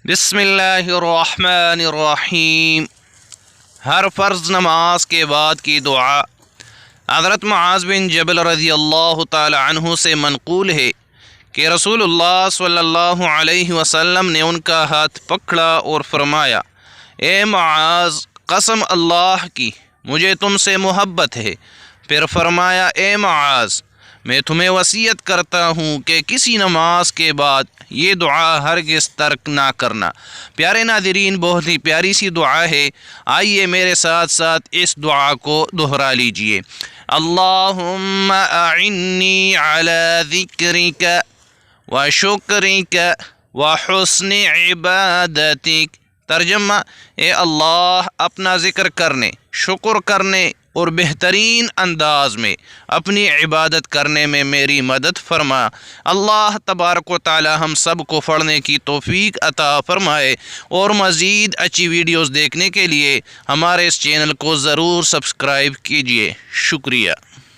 بسم اللہ الرحمن الرحیم۔ ہر فرض نماز کے بعد کی دعا۔ حضرت معاذ بن جبل رضی اللہ تعالی عنہ سے منقول ہے کہ رسول اللہ صلی اللہ علیہ وسلم نے ان کا ہاتھ پکڑا اور فرمایا، اے معاذ، قسم اللہ کی مجھے تم سے محبت ہے۔ پھر فرمایا، اے معاذ، میں تمہیں وصیت کرتا ہوں کہ کسی نماز کے بعد یہ دعا ہرگز ترک نہ کرنا۔ پیارے ناظرین، بہت ہی پیاری سی دعا ہے، آئیے میرے ساتھ ساتھ اس دعا کو دہرا لیجئے۔ اللہم اعنی علی ذکرک وشکرک وحسن عبادتک۔ ترجمہ، اے اللہ، اپنا ذکر کرنے، شکر کرنے اور بہترین انداز میں اپنی عبادت کرنے میں میری مدد فرما۔ اللہ تبارک و تعالی ہم سب کو پڑھنے کی توفیق عطا فرمائے، اور مزید اچھی ویڈیوز دیکھنے کے لیے ہمارے اس چینل کو ضرور سبسکرائب کیجیے۔ شکریہ۔